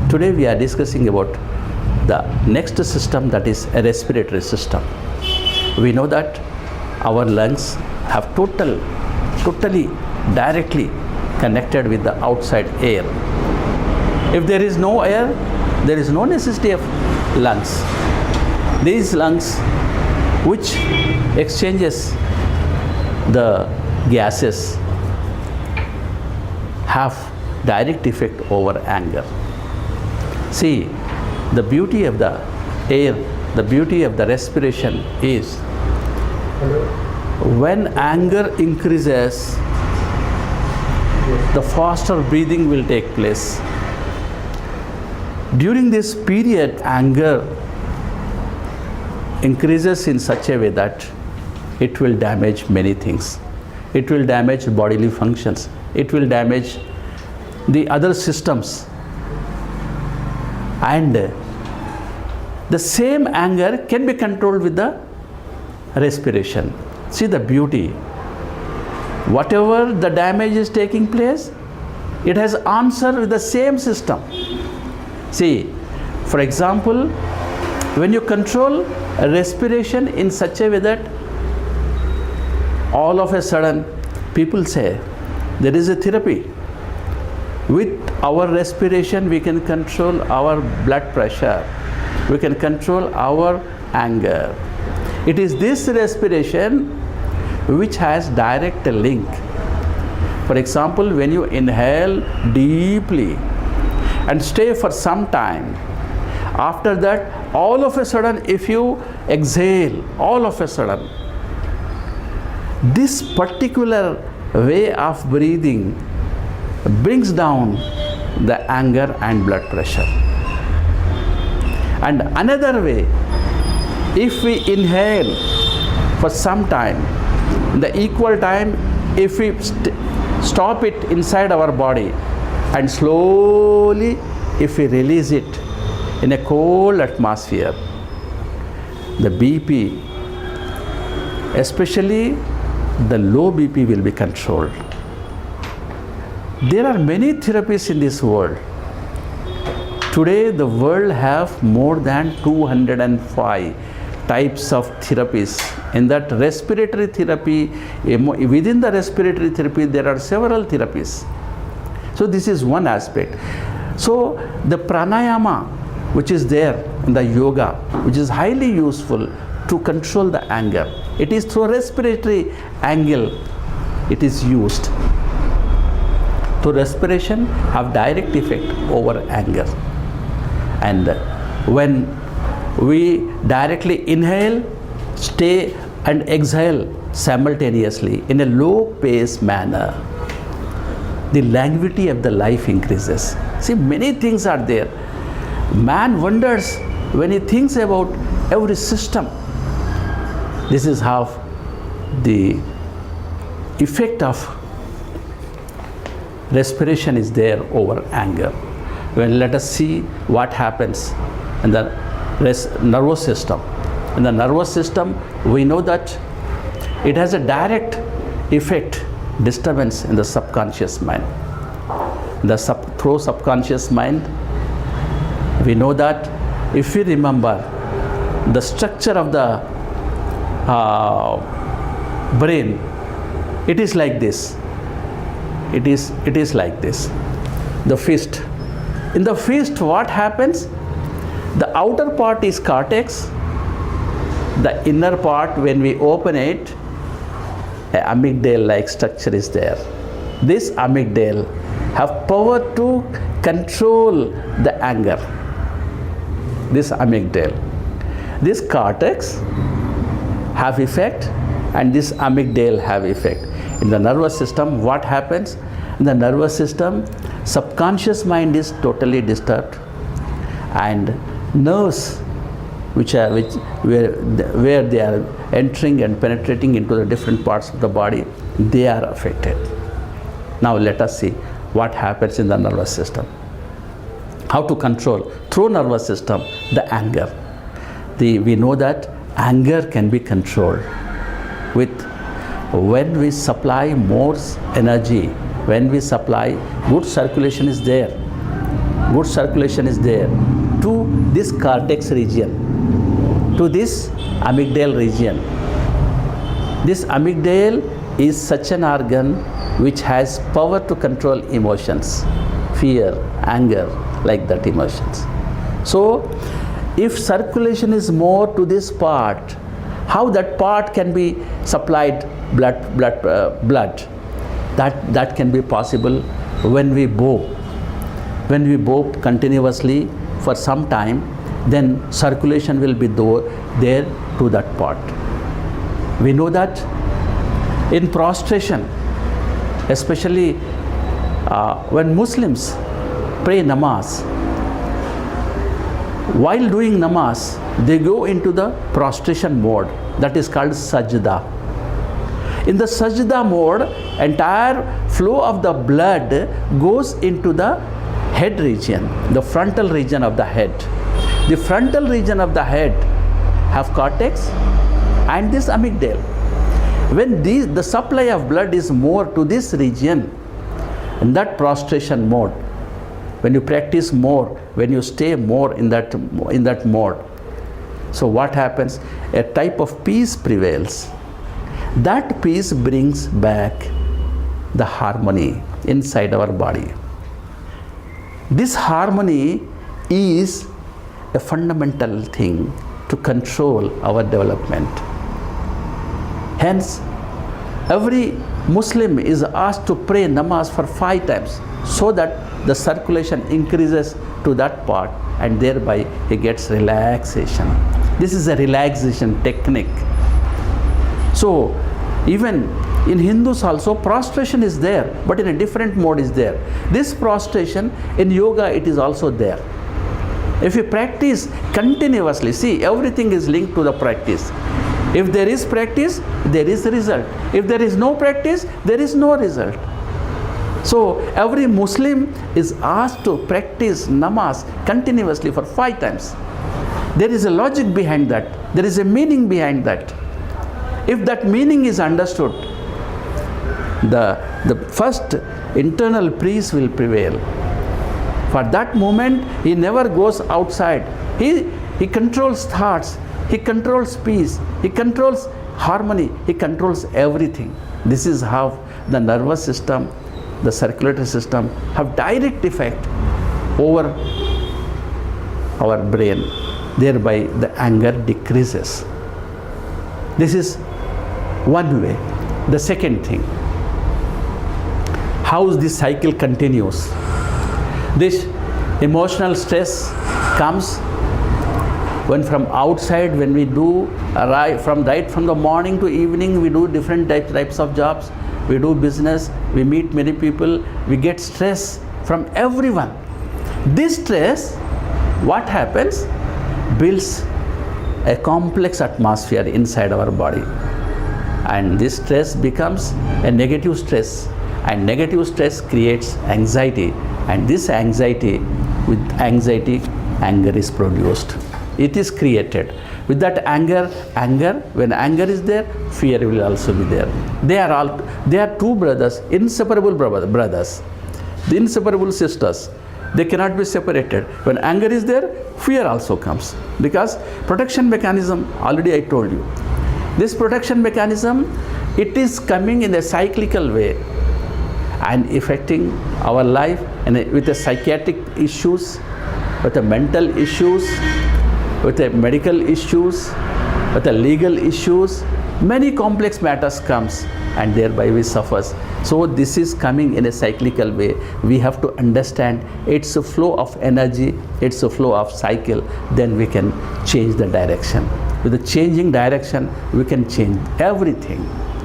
Today we are discussing about the next system, that is a respiratory system. We know that our lungs have totally directly connected with the outside air. If there is no air, there is no necessity of lungs. These lungs, which exchanges the gases, have direct effect over anger. See, the beauty of the air, the beauty of the respiration is when anger increases, the faster breathing will take place. During this period, anger increases in such a way that it will damage many things. It will damage bodily functions. It will damage the other systems. And the same anger can be controlled with the respiration. See the beauty. Whatever the damage is taking place, it has answer with the same system. See, for example, when you control respiration in such a way that all of a sudden people say there is a therapy. With our respiration we can control our blood pressure, we can control our anger. It is this respiration which has direct link. For example, when you inhale deeply and stay for some time, after that all of a sudden if you exhale, all of a sudden this particular way of breathing brings down the anger and blood pressure. And another way, if we inhale for some time, the equal time if we stop it inside our body and slowly if we release it in a cold atmosphere, the BP, especially the low BP, will be controlled. There are many therapies in this world. Today the world have more than 205 types of therapies. In that respiratory therapy, within the respiratory therapy there are several therapies. So this is one aspect. So the pranayama which is there in the yoga, which is highly useful to control the anger, it is through respiratory angle it is used. So respiration have direct effect over anger. And when we directly inhale, stay and exhale simultaneously in a low pace manner, the longevity of the life increases. See, many things are there. Man wonders when he thinks about every system. This is how the effect of respiration is there over anger. When let us see what happens in the nervous system. In the nervous system, we know that it has a direct effect, disturbance in the subconscious mind. Through subconscious mind, we know that if we remember the structure of the brain, it is like this. It is like this. The fist. In the fist, what happens? The outer part is cortex. The inner part, when we open it, an amygdala-like structure is there. This amygdala have power to control the anger. This amygdala. This cortex have effect and this amygdala have effect. In the nervous system, what happens? In the nervous system, subconscious mind is totally disturbed, and nerves where they are entering and penetrating into the different parts of the body, they are affected. Now let us see what happens in the nervous system. How to control? Through nervous system, the anger. We know that anger can be controlled with when we supply more energy, when we supply good circulation is there, good circulation is there to this cortex region, to this amygdala region. This amygdala is such an organ which has power to control emotions, fear, anger, like that emotions. So if circulation is more to this part, how that part can be supplied blood, that can be possible when we bow. When we bow continuously for some time, then circulation will be there to that part. We know that in prostration, especially when Muslims pray namaz, while doing namaz, they go into the prostration mode, that is called sajda. In the sajda mode, entire flow of the blood goes into the head region, the frontal region of the head. The frontal region of the head have cortex and this amygdala. When the supply of blood is more to this region, in that prostration mode, when you practice more, when you stay more in that mode, so what happens? A type of peace prevails. That peace brings back the harmony inside our body. This harmony is a fundamental thing to control our development. Hence, every Muslim is asked to pray namaz for 5 times so that the circulation increases to that part and thereby he gets relaxation. This is a relaxation technique. So even in Hindus also prostration is there, but in a different mode is there. This prostration in yoga it is also there. If you practice continuously, see, everything is linked to the practice. If there is practice, there is result. If there is no practice, there is no result. So every Muslim is asked to practice namaz continuously for 5 times. There is a logic behind that. There is a meaning behind that. If that meaning is understood, the first internal peace will prevail. For that moment, he never goes outside. He controls thoughts, he controls peace, he controls harmony, he controls everything. This is how the nervous system, the circulatory system have direct effect over our brain. Thereby the anger decreases. This is one way. The second thing, how this cycle continues. This emotional stress comes when from outside, when we do from the morning to evening, we do different types of jobs, we do business, we meet many people, we get stress from everyone. This stress, what happens? Builds a complex atmosphere inside our body, and this stress becomes a negative stress, and negative stress creates anxiety, and this anxiety, with anxiety, anger is produced. It is created. With that anger, when anger is there, fear will also be there. They are two brothers, inseparable brothers, the inseparable sisters. They cannot be separated. When anger is there, fear also comes. Because protection mechanism, already I told you. This protection mechanism, it is coming in a cyclical way and affecting our life with the psychiatric issues, with the mental issues, with the medical issues, with the legal issues. Many complex matters comes and thereby we suffer. So this is coming in a cyclical way. We have to understand it's a flow of energy, it's a flow of cycle, then we can change the direction. With the changing direction, we can change everything.